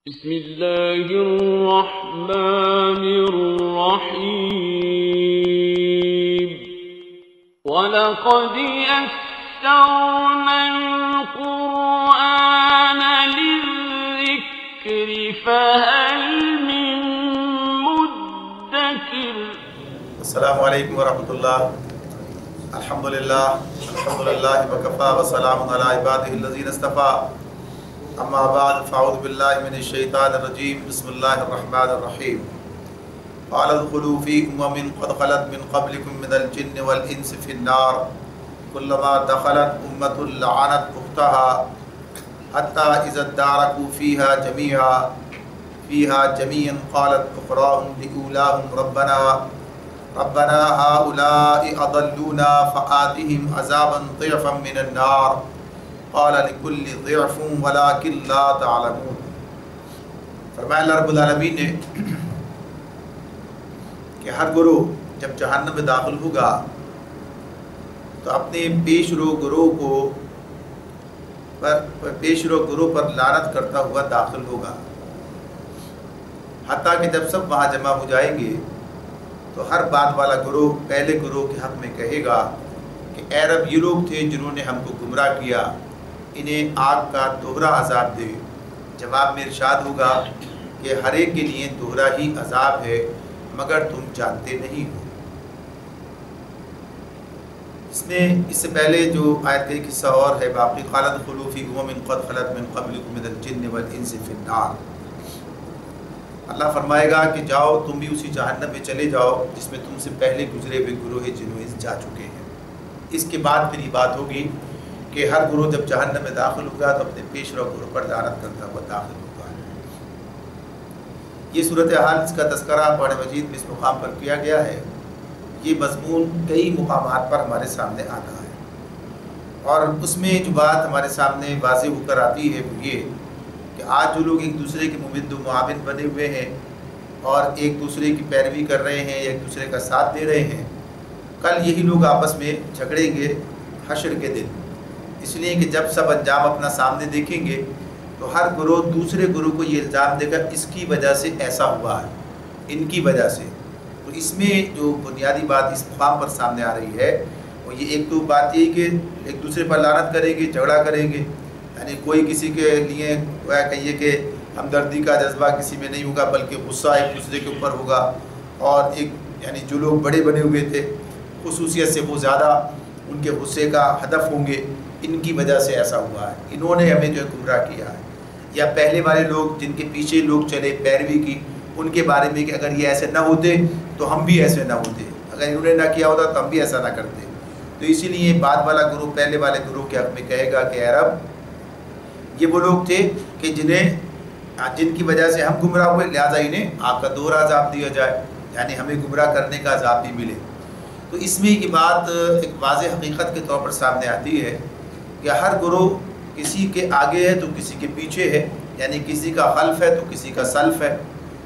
بسم اللہ الرحمن الرحیم وَلَقَدْ يَسَّرْنَا الْقُرْآنَ لِلذِّكْرِ فَهَلْ مِن مُدَّكِرٍ۔ السلام علیکم ورحمۃ اللہ۔ الحمدللہ وکفیٰ وسلام علی عبادہ الذین اصطفیٰ، اما بعد فاعوذ باللہ من الشیطان الرجیم، بسم اللہ الرحمن الرحیم۔ قال ادخلوا فی امم قد خلت من قبلکم من الجن والانس فی النار کلما دخلت امۃ لعنت اختها حتی اذا ادارکوا فیہا جمیعا قالت اخراهم لأولاهم ربنا هؤلاء اضلونا فآتهم عذابا ضعفا من النار قال لكل ضعف ولكن لا تعلمون۔ فرمایا اللہ رب العالمین نے کہ ہر گروہ جب جہنم میں داخل ہوگا تو اپنے پیش رو گروہ پر لعنت کرتا ہوا داخل ہوگا، حتیٰ کہ جب سب وہاں جمع ہو جائیں گے تو ہر بات والا گروہ پہلے گروہ کے حق میں کہے گا کہ اے رب، یہ لوگ تھے جنہوں نے ہم کو گمراہ کیا، انہیں آگ کا دوہرا عذاب دے۔ جواب میں ارشاد ہوگا کہ ہر ایک کے لیے دوہرا ہی عذاب ہے مگر تم جانتے نہیں ہو۔ اس سے پہلے جو آیت کا ایک حصہ اور ہے باقی، قال ادخلوا فی امم قد خلت من قبلکم من الجن والانس فی النار۔ اللہ فرمائے گا کہ جاؤ تم بھی اسی جہنم میں چلے جاؤ جس میں تم سے پہلے گزرے ہوئے گروہ جنوں جا چکے ہیں۔ اس کے بعد پھر یہ بات ہوگی کہ ہر گروہ جب جہنم میں داخل ہوگا تو اپنے پیش رو گروہ پر لعنت کرتا ہوا داخل ہوگا۔ یہ صورتحال اس کا تذکرہ قرآن مجید میں اس مقام پر کیا گیا ہے۔ یہ مضمون کئی مقامات پر ہمارے سامنے آتا ہے، اور اس میں جو بات ہمارے سامنے واضح ہو کر آتی ہے وہ یہ کہ آج جو لوگ ایک دوسرے کے ممد و معاون بنے ہوئے ہیں اور ایک دوسرے کی پیروی کر رہے ہیں، ایک دوسرے کا ساتھ دے رہے ہیں، کل یہی لوگ آپس میں جھگڑیں گے حشر کے دن، اس لیے کہ جب سب انجام اپنا سامنے دیکھیں گے تو ہر گروہ دوسرے گروہ کو یہ الزام دے گا اس کی وجہ سے ایسا ہوا ہے، ان کی وجہ سے۔ تو اس میں جو بنیادی بات اس مقام پر سامنے آ رہی ہے وہ یہ ایک تو بات یہ کہ ایک دوسرے پر لعنت کریں گے، جھگڑا کریں گے، یعنی کوئی کسی کے لیے کہیے کہ ہمدردی کا جذبہ کسی میں نہیں ہوگا بلکہ غصہ ایک دوسرے کے اوپر ہوگا، اور ایک یعنی جو لوگ بڑے بنے ہوئے تھے خصوصیت سے وہ زیادہ ان کے غصے کا ہدف ہوں گے، ان کی وجہ سے ایسا ہوا ہے، انہوں نے ہمیں جو ہے گمراہ کیا ہے۔ یا پہلے والے لوگ جن کے پیچھے لوگ چلے پیروی کی، ان کے بارے میں کہ اگر یہ ایسے نہ ہوتے تو ہم بھی ایسے نہ ہوتے، اگر انہوں نے نہ کیا ہوتا تو ہم بھی ایسا نہ کرتے۔ تو اسی لیے بعد والا گروہ پہلے والے گروہ کے حق میں کہے گا کہ اے رب، یہ وہ لوگ تھے کہ جن کی وجہ سے ہم گمراہ ہوئے، لہٰذا انہیں آگ کا دوہرا عذاب دیا جائے، یعنی ہمیں گمراہ کرنے کا عذاب بھی ملے۔ تو اس میں یہ بات ایک واضح حقیقت کے طور پر سامنے آتی ہے کہ ہر گروہ کسی کے آگے ہے تو کسی کے پیچھے ہے، یعنی کسی کا خلف ہے تو کسی کا سلف ہے،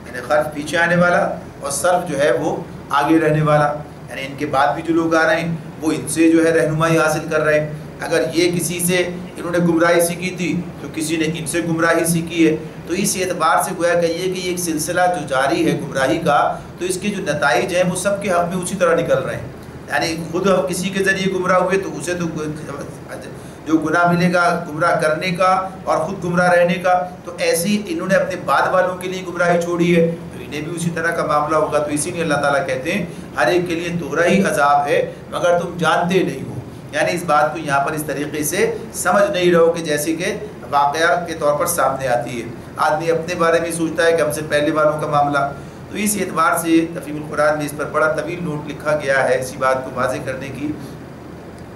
یعنی خلف پیچھے آنے والا اور سلف جو ہے وہ آگے رہنے والا، یعنی ان کے بعد بھی جو لوگ آ رہے ہیں وہ ان سے جو ہے رہنمائی حاصل کر رہے ہیں۔ اگر یہ کسی سے انہوں نے گمراہی سیکھی تھی تو کسی نے ان سے گمراہی سیکھی ہے، تو اس اعتبار سے گویا کہ یہ ایک سلسلہ جو جاری ہے گمراہی کا، تو اس کے جو نتائج ہیں وہ سب کے حق میں اسی طرح نکل رہے ہیں۔ یعنی خود کسی کے ذریعے گمراہ ہوئے تو اسے تو جو گناہ ملے گا گمراہ کرنے کا اور خود گمراہ رہنے کا، تو ایسی انہوں نے اپنے بعد والوں کے لیے گمراہی چھوڑی ہے تو انہیں بھی اسی طرح کا معاملہ ہوگا۔ تو اسی لیے اللہ تعالیٰ کہتے ہیں ہر ایک کے لیے دوہرا ہی عذاب ہے مگر تم جانتے نہیں ہو، یعنی اس بات کو یہاں پر اس طریقے سے سمجھ نہیں رہو کہ جیسے کہ واقعہ کے طور پر سامنے آتی ہے۔ آدمی اپنے بارے میں سوچتا ہے کہ ہم سے پہلے والوں کا معاملہ، تو اس اعتبار سے تفہیم القرآن میں اس پر بڑا طویل نوٹ لکھا گیا ہے۔ اسی بات کو واضح کرنے کی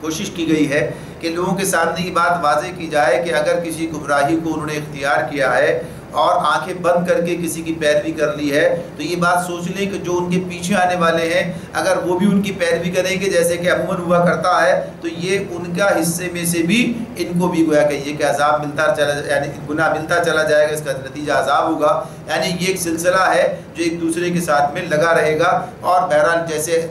کوشش کی گئی ہے کہ لوگوں کے سامنے یہ بات واضح کی جائے کہ اگر کسی گمراہی کو انہوں نے اختیار کیا ہے اور آنکھیں بند کر کے کسی کی پیروی کر لی ہے، تو یہ بات سوچ لیں کہ جو ان کے پیچھے آنے والے ہیں اگر وہ بھی ان کی پیروی کریں گے جیسے کہ عموماً ہوا کرتا ہے، تو یہ ان کا حصے میں سے بھی ان کو بھی گویا کہ یہ کہ عذاب ملتا چلا، یعنی گناہ ملتا چلا جائے گا، اس کا نتیجہ عذاب ہوگا۔ یعنی یہ ایک سلسلہ ہے جو ایک دوسرے کے ساتھ میں لگا رہے گا، اور بہرحال جیسے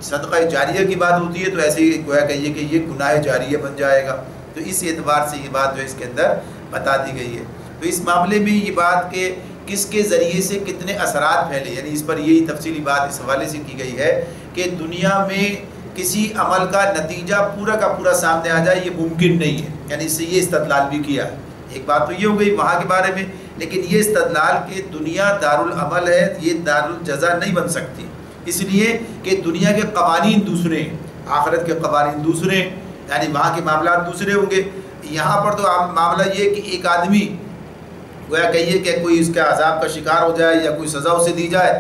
صدقہ جاریہ کی بات ہوتی ہے تو ایسے ہی گویا کہیے کہ یہ گناہ جاریہ بن جائے گا۔ تو اس اعتبار سے یہ بات جو اس کے اندر بتا دی گئی ہے۔ تو اس معاملے میں یہ بات کہ کس کے ذریعے سے کتنے اثرات پھیلے، یعنی اس پر یہی تفصیلی بات اس حوالے سے کی گئی ہے کہ دنیا میں کسی عمل کا نتیجہ پورا کا پورا سامنے آ جائے یہ ممکن نہیں ہے، یعنی اس سے یہ استدلال بھی کیا ہے۔ ایک بات تو یہ ہو گئی وہاں کے بارے میں، لیکن یہ استدلال کہ دنیا دارالعمل ہے، یہ دارالجزا نہیں بن سکتی، اس لیے کہ دنیا کے قوانین دوسرے ہیں، آخرت کے قوانین دوسرے ہیں، یعنی وہاں کے معاملات دوسرے ہوں گے۔ یہاں پر تو معاملہ یہ کہ ایک آدمی گویا کہیے کہ کوئی اس کا عذاب کا شکار ہو جائے یا کوئی سزا اسے دی جائے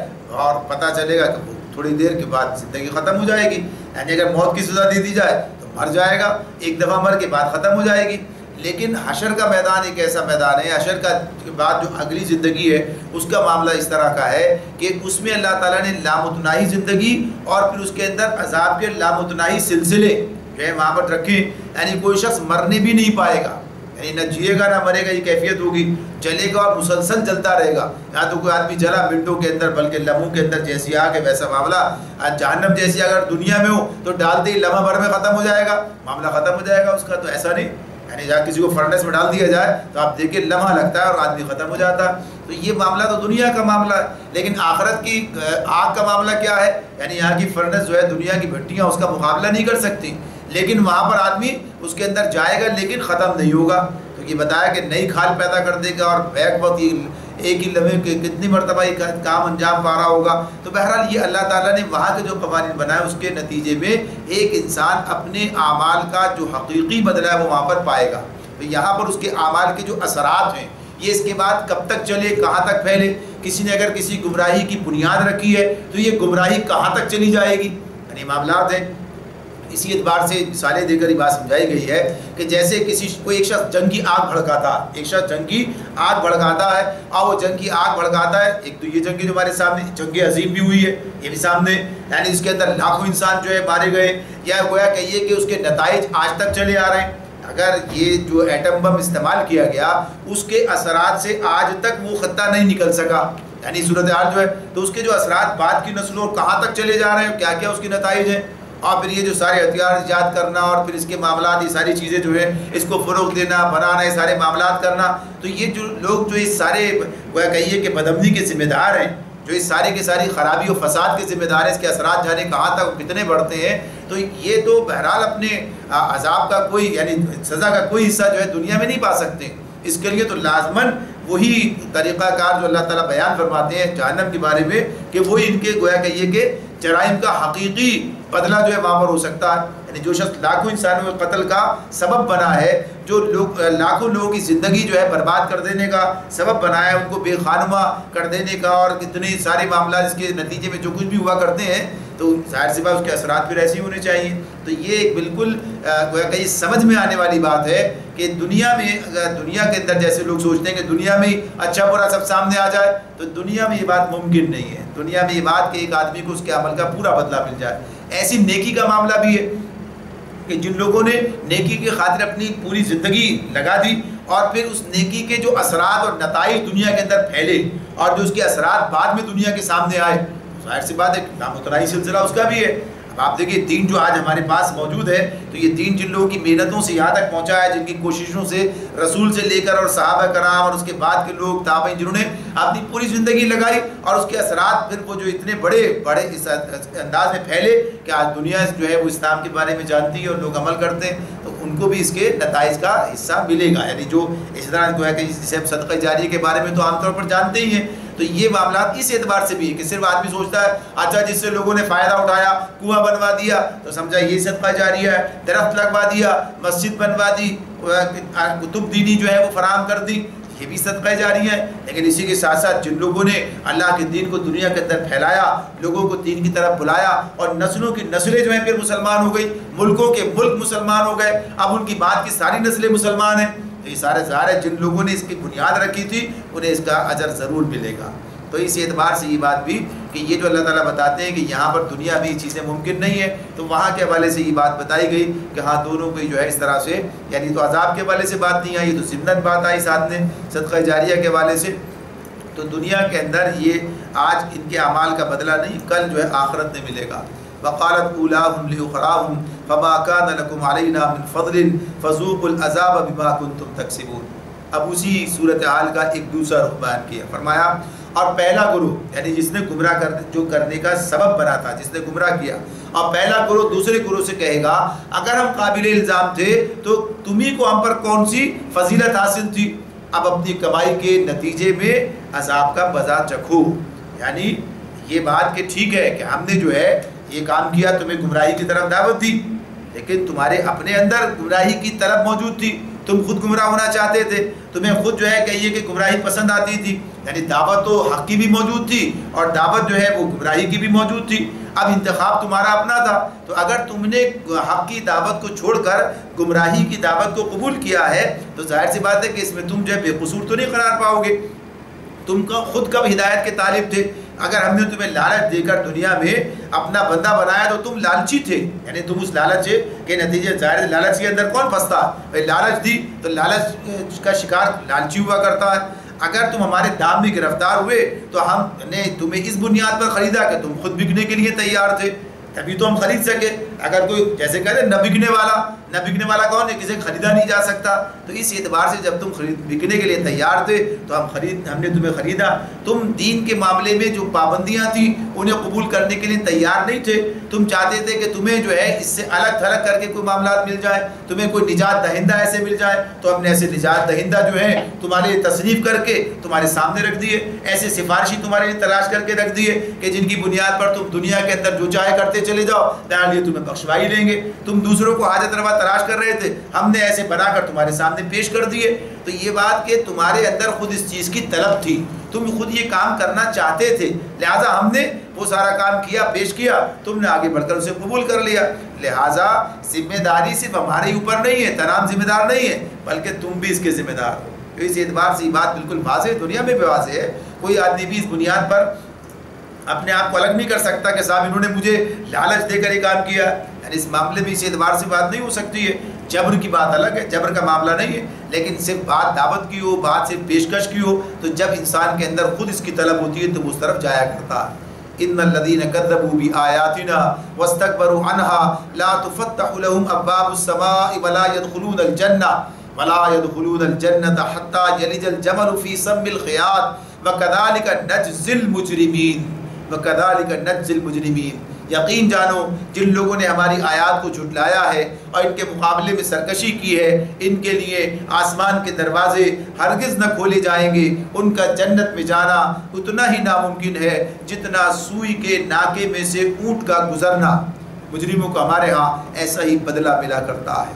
اور پتہ چلے گا کہ وہ تھوڑی دیر کے بعد زندگی ختم ہو جائے گی، یعنی اگر موت کی سزا دے دی جائے تو مر جائے گا، ایک دفعہ مر کے بعد ختم ہو جائے گی۔ لیکن حشر کا میدان ایک ایسا میدان ہے، حشر کا بعد جو اگلی زندگی ہے اس کا معاملہ اس طرح کا ہے کہ اس میں اللہ تعالیٰ نے لامتناہی زندگی اور پھر اس کے اندر عذاب کے لامتناہی سلسلے جو ہے وہاں پر رکھیں، یعنی کوئی شخص مرنے بھی نہیں پائے گا، یعنی نہ جیے گا نہ مرے گا، یہ کیفیت ہوگی، جلے گا اور مسلسل جلتا رہے گا، یہاں تو کوئی آدمی جلا منٹوں کے اندر بلکہ لمحوں کے اندر، جیسی آگ ہے ویسا معاملہ۔ جہنم جیسی اگر دنیا میں ہو تو ڈالتے ہی لمحہ بھر میں ختم ہو جائے گا، معاملہ ختم ہو جائے گا اس کا، تو ایسا نہیں، یعنی جہاں کسی کو فرنس میں ڈال دیا جائے تو آپ دیکھیں لمحہ لگتا ہے اور آدمی ختم ہو جاتا ہے۔ تو یہ معاملہ تو دنیا کا معاملہ ہے، لیکن آخرت کی آگ کا معاملہ کیا ہے؟ یعنی یہاں کی فرنس جو ہے دنیا کی بھٹیاں اس کا مقابلہ نہیں کر سکتی، لیکن وہاں پر آدمی اس کے اندر جائے گا لیکن ختم نہیں ہوگا۔ تو یہ بتایا کہ نئی کھال پیدا کر دے گا اور بیک وقت ایک ہی لمحے کے کتنی مرتبہ یہ کام انجام پا رہا ہوگا۔ تو بہرحال یہ اللہ تعالیٰ نے وہاں کے جو قوانین بنائے اس کے نتیجے میں ایک انسان اپنے اعمال کا جو حقیقی بدلہ ہے وہ وہاں پر پائے گا۔ تو یہاں پر اس کے اعمال کے جو اثرات ہیں یہ اس کے بعد کب تک چلے، کہاں تک پھیلے، کسی نے اگر کسی گمراہی کی بنیاد رکھی ہے تو یہ گمراہی کہاں تک چلی جائے گی، یعنی معاملات ہیں۔ اسی اعتبار سے مثالیں دے کر یہ بات سمجھائی گئی ہے کہ جیسے کوئی ایک شخص جنگ کی آگ بھڑکاتا ہے، ایک شخص جنگ کی آگ بھڑکاتا ہے اور وہ جنگ کی آگ بھڑکاتا ہے، ایک تو یہ جنگ جو ہمارے سامنے جنگ عظیم بھی ہوئی ہے یہ بھی سامنے، یعنی اس کے اندر لاکھوں انسان جو ہے مارے گئے، یا گویا کہیے کہ اس کے نتائج آج تک چلے آ رہے ہیں۔ اگر یہ جو ایٹم بم استعمال کیا گیا اس کے اثرات سے آج تک وہ خطہ نہیں نکل سکا، یعنی صورتحال جو ہے، تو اس کے جو اثرات بعد کی نسلوں اور کہاں تک چلے جا رہے ہیں، کیا کیا اس کے نتائج ہیں، اور پھر یہ جو سارے ہتھیار ایجاد کرنا اور پھر اس کے معاملات، یہ ساری چیزیں جو ہے اس کو فروغ دینا، بنانا، یہ سارے معاملات کرنا، تو یہ جو لوگ جو اس سارے گویا کہیے کہ بدامنی کے ذمہ دار ہیں، جو اس سارے کے ساری خرابی و فساد کے ذمہ دار ہیں، اس کے اثرات جانے کہاں تک کتنے بڑھتے ہیں، تو یہ تو بہرحال اپنے عذاب کا کوئی یعنی سزا کا کوئی حصہ جو ہے دنیا میں نہیں پا سکتے۔ اس کے لیے تو لازماً وہی طریقہ کار جو اللہ تعالیٰ بیان فرماتے ہیں جہنم کے بارے میں کہ وہی ان کے گویا کہیے کہ جرائم کا حقیقی بدلہ جو ہے وہاں پر ہو سکتا ہے، یعنی جو شخص لاکھوں انسانوں کے قتل کا سبب بنا ہے، جو لوگ لاکھوں لوگوں کی زندگی جو ہے برباد کر دینے کا سبب بنا ہے، ان کو بے خانمہ کر دینے کا، اور کتنے سارے معاملات اس کے نتیجے میں جو کچھ بھی ہوا کرتے ہیں، تو ظاہر سی بات اس کے اثرات پھر ایسے ہی ہونے چاہیے۔ تو یہ ایک بالکل گویا کہ یہ سمجھ میں آنے والی بات ہے کہ دنیا میں دنیا کے اندر جیسے لوگ سوچتے ہیں کہ دنیا میں اچھا برا سب سامنے آ جائے، تو دنیا میں یہ بات ممکن نہیں ہے۔ دنیا میں یہ بات کہ ایک آدمی کو اس کے عمل کا پورا بدلہ مل جائے، ایسی نیکی کا معاملہ بھی ہے کہ جن لوگوں نے نیکی کی خاطر اپنی پوری زندگی لگا دی اور پھر اس نیکی کے جو اثرات اور نتائج دنیا کے اندر پھیلے اور جو اس کے اثرات بعد میں دنیا کے سامنے آئے، ظاہر سی بات ہے لامتناہی سلسلہ اس کا بھی ہے۔ اب آپ دیکھیے دین جو آج ہمارے پاس موجود ہے، تو یہ دین جن لوگوں کی محنتوں سے یہاں تک پہنچا ہے، جن کی کوششوں سے رسول سے لے کر اور صحابہ کرام اور اس کے بعد کے لوگ تابعین جنہوں نے اپنی پوری زندگی لگائی، اور اس کے اثرات پھر وہ جو اتنے بڑے اس انداز میں پھیلے کہ آج دنیا جو ہے وہ اسلام کے بارے میں جانتی ہے اور لوگ عمل کرتے ہیں، تو ان کو بھی اس کے نتائج کا حصہ ملے گا۔ یعنی جو اس طرح جو ہے کہ جسے ہم صدقہ جاریہ کے بارے میں تو عام طور پر جانتے ہی ہیں، تو یہ معاملات اس اعتبار سے بھی ہے کہ صرف آدمی سوچتا ہے اچھا جس سے لوگوں نے فائدہ اٹھایا، کنواں بنوا دیا تو سمجھا یہ صدقہ جاریہ ہے، درخت لگوا دیا، مسجد بنوا دی، کتب دینی جو ہے وہ فراہم کر دی، یہ بھی صدقہ جاریہ ہے۔ لیکن اسی کے ساتھ ساتھ جن لوگوں نے اللہ کے دین کو دنیا کے اندر پھیلایا، لوگوں کو دین کی طرف بلایا اور نسلوں کی نسلیں جو ہیں پھر مسلمان ہو گئی، ملکوں کے ملک مسلمان ہو گئے، اب ان کی بعد کی ساری نسلیں مسلمان ہیں، تو یہ سارے ظاہر ہے جن لوگوں نے اس کی بنیاد رکھی تھی انہیں اس کا اجر ضرور ملے گا۔ تو اس اعتبار سے یہ بات بھی کہ یہ جو اللہ تعالیٰ بتاتے ہیں کہ یہاں پر دنیا بھی چیزیں ممکن نہیں ہے، تو وہاں کے حوالے سے یہ بات بتائی گئی کہ ہاں دونوں کو جو ہے اس طرح سے، یعنی تو عذاب کے حوالے سے بات نہیں آئی، تو ضمناً بات آئی ساتھ میں صدقہ جاریہ کے حوالے سے۔ تو دنیا کے اندر یہ آج ان کے اعمال کا بدلہ نہیں، کل جو ہے آخرت میں ملے گا۔ وقالت اولاہم لاخراہم فما کان لکم علینا من فضل فذوقوا العذاب بما کنتم تکسبون۔ اب اسی صورتحال کا ایک دوسرا رخ بیان کیا، فرمایا اور پہلا گروہ یعنی جس نے گمراہ جو کرنے کا سبب بنا تھا، جس نے گمراہ کیا، اور پہلا گروہ دوسرے گروہ سے کہے گا اگر ہم قابل الزام تھے تو تمہیں کو ہم پر کون سی فضیلت حاصل تھی، اب اپنی کمائی کے نتیجے میں عذاب کا مزہ چکھو۔ یعنی یہ بات کہ ٹھیک ہے کہ ہم نے جو ہے یہ کام کیا، تمہیں گمراہی کی طرف دعوت دی، لیکن تمہارے اپنے اندر گمراہی کی طلب موجود تھی، تم خود گمراہ ہونا چاہتے تھے، تمہیں خود جو ہے کہیے کہ گمراہی پسند آتی تھی، یعنی دعوت تو حق کی بھی موجود تھی اور دعوت جو ہے وہ گمراہی کی بھی موجود تھی، اب انتخاب تمہارا اپنا تھا۔ تو اگر تم نے حق کی دعوت کو چھوڑ کر گمراہی کی دعوت کو قبول کیا ہے تو ظاہر سی بات ہے کہ اس میں تم جو ہے بے قصور تو نہیں قرار پاؤ گے، تم خود کب ہدایت کے طالب تھے؟ اگر ہم نے تمہیں لالچ دے کر دنیا میں اپنا بندہ بنایا تو تم لالچی تھے، یعنی تم اس لالچ کے نتیجے، ظاہر لالچ کے اندر کون پھنستا ہے؟ لالچ دی تو لالچ کا شکار لالچی ہوا کرتا ہے۔ اگر تم ہمارے دام میں گرفتار ہوئے تو ہم نے تمہیں اس بنیاد پر خریدا کہ تم خود بکنے کے لیے تیار تھے، تبھی تو ہم خرید سکے۔ اگر کوئی جیسے کہتے ہیں نہ بکنے والا کون ہے؟ کسی خریدا نہیں جا سکتا۔ تو اس اعتبار سے جب تم بکنے کے لیے تیار تھے تو ہم نے تمہیں خریدا۔ تم دین کے معاملے میں جو پابندیاں تھیں انہیں قبول کرنے کے لیے تیار نہیں تھے، تم چاہتے تھے کہ تمہیں جو ہے اس سے الگ تھلگ کر کے کوئی معاملات مل جائے، تمہیں کوئی نجات دہندہ ایسے مل جائے، تو ہم نے ایسے نجات دہندہ جو ہے تمہارے لیے تصنیف کر کے تمہارے سامنے رکھ دیے، ایسے سفارشی تمہارے لیے تلاش کر کے رکھ دیے کہ جن کی بنیاد پر تم دنیا کے اندر جو چاہے کرتے چلے جاؤ، بہرحال یہ تمہیں بخشوائی لیں گے۔ تم دوسروں کو حاجت روا تلاش کر رہے تھے، ہم نے ایسے بنا کر تمہارے سامنے پیش کر دیے۔ تو یہ بات کہ تمہارے اندر خود اس چیز کی طلب تھی، تم خود یہ کام کرنا چاہتے تھے، لہٰذا ہم نے وہ سارا کام کیا، پیش کیا، تم نے آگے بڑھ کر اسے قبول کر لیا۔ لہٰذا ذمہ داری صرف ہمارے اوپر نہیں ہے، تمام ذمہ دار نہیں ہے، بلکہ تم بھی اس کے ذمہ دار ہو۔ تو اس اعتبار سے یہ بات بالکل واضح ہے، دنیا میں بھی واضح ہے، کوئی آدمی بھی اس بنیاد پر اپنے آپ کو الگ نہیں کر سکتا کہ صاحب انہوں نے مجھے لالچ دے کر یہ کام کیا، یعنی اس معاملے میں اس اعتبار سے بات نہیں ہو سکتی ہے۔ جبر کی بات الگ ہے، جبر کا معاملہ نہیں ہے، لیکن صرف بات دعوت کی ہو، بات صرف پیشکش کی ہو، تو جب انسان کے اندر خود اس کی طلب ہوتی ہے تو وہ اس طرف جایا کرتا ہے۔ ان الذين كذبوا بآياتنا واستكبروا عنها لا تفتح لهم ابواب السماء ولا يدخلون الجنة حتى يلج الجمل في سم الخياط وكذلك نجزي المجرمين۔ یقین جانو جن لوگوں نے ہماری آیات کو جھٹلایا ہے اور ان کے مقابلے میں سرکشی کی ہے، ان کے لیے آسمان کے دروازے ہرگز نہ کھولے جائیں گے، ان کا جنت میں جانا اتنا ہی ناممکن ہے جتنا سوئی کے ناکے میں سے اونٹ کا گزرنا۔ مجرموں کو ہمارے ہاں ایسا ہی بدلہ ملا کرتا ہے۔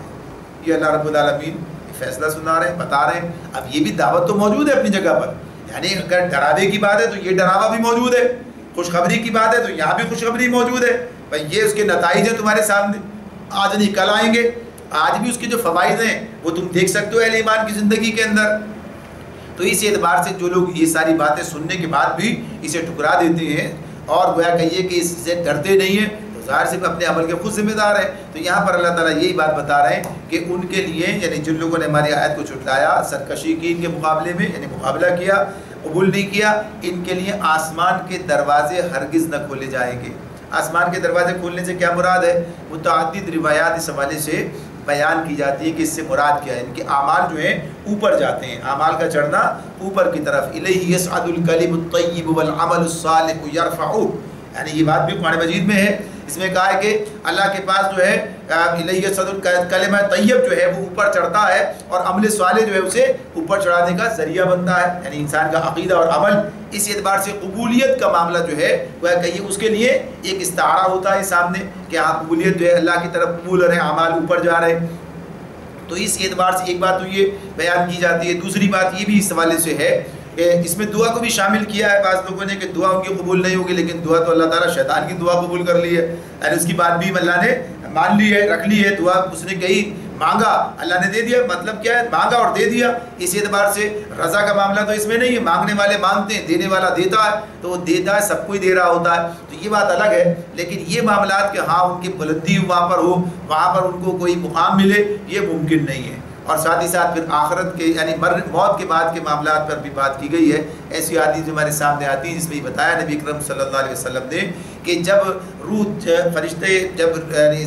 یہ اللہ رب العالمین فیصلہ سنا رہے ہیں، بتا رہے ہیں۔ اب یہ بھی دعوت تو موجود ہے اپنی جگہ پر، یعنی اگر ڈراوے کی بات ہے تو یہ ڈراوا بھی موجود ہے، خوشخبری کی بات ہے تو یہاں بھی خوشخبری موجود ہے۔ بھائی یہ اس کے نتائج ہیں تمہارے سامنے، آج نہیں کل آئیں گے، آج بھی اس کے جو فوائد ہیں وہ تم دیکھ سکتے ہو اہل ایمان کی زندگی کے اندر۔ تو اس اعتبار سے جو لوگ یہ ساری باتیں سننے کے بعد بھی اسے ٹھکرا دیتے ہیں اور گویا کہیے کہ اس سے ڈرتے نہیں ہیں، تو ظاہر سے اپنے عمل کے خود ذمہ دار ہیں۔ تو یہاں پر اللہ تعالیٰ یہی بات بتا رہے ہیں کہ ان کے لیے، یعنی جن لوگوں نے ہماری آیت کو جھٹلایا، سرکشی کی ان کے مقابلے میں، یعنی مقابلہ کیا، قبول نہیں کیا، ان کے لیے آسمان کے دروازے ہرگز نہ کھولے جائیں گے۔ آسمان کے دروازے کھولنے سے کیا مراد ہے؟ متعدد روایات اس حوالے سے بیان کی جاتی ہے کہ اس سے مراد کیا ہے، ان کے اعمال جو ہیں اوپر جاتے ہیں، اعمال کا چڑھنا اوپر کی طرف۔ الیہ یصعد الکلم الطیب والعمل الصالح یرفعہ، یعنی یہ بات بھی قرآن مجید میں ہے، اس میں کہا ہے کہ اللہ کے پاس جو ہے الیہ یصعد الکلم طیب جو ہے وہ اوپر چڑھتا ہے اور عمل صالح جو ہے اسے اوپر چڑھانے کا ذریعہ بنتا ہے، یعنی انسان کا عقیدہ اور عمل۔ اس اعتبار سے قبولیت کا معاملہ جو ہے وہ کہیے اس کے لیے ایک استعارہ ہوتا ہے سامنے کہ ہاں قبولیت جو ہے اللہ کی طرف قبول رہے، اعمال اوپر جا رہے ہیں۔ تو اس اعتبار سے ایک بات تو یہ بیان کی جاتی ہے۔ دوسری بات یہ بھی اس حوالے سے ہے کہ اس میں دعا کو بھی شامل کیا ہے بعض لوگوں نے کہ دعا ان کی قبول نہیں ہوگی، لیکن دعا تو اللہ تعالیٰ شیطان کی دعا قبول کر لی ہے، یعنی اس کی بات بھی اللہ نے مان لی ہے، رکھ لی ہے۔ دعا اس نے کہی، مانگا، اللہ نے دے دیا، مطلب کیا ہے؟ مانگا اور دے دیا۔ اس اعتبار سے رضا کا معاملہ تو اس میں نہیں ہے، مانگنے والے مانگتے ہیں، دینے والا دیتا ہے، تو وہ دیتا ہے، سب کو ہی دے رہا ہوتا ہے، تو یہ بات الگ ہے۔ لیکن یہ معاملات کہ ہاں ان کی بلندی وہاں پر ہو، وہاں پر ان کو کوئی مقام ملے، یہ ممکن نہیں ہے۔ اور ساتھ ہی ساتھ پھر آخرت کے یعنی موت کے بعد کے معاملات پر بھی بات کی گئی ہے۔ ایسی حدیث جو ہمارے سامنے آتی ہے جس میں یہ بتایا نبی اکرم صلی اللہ علیہ وسلم نے کہ جب روح فرشتے جب یعنی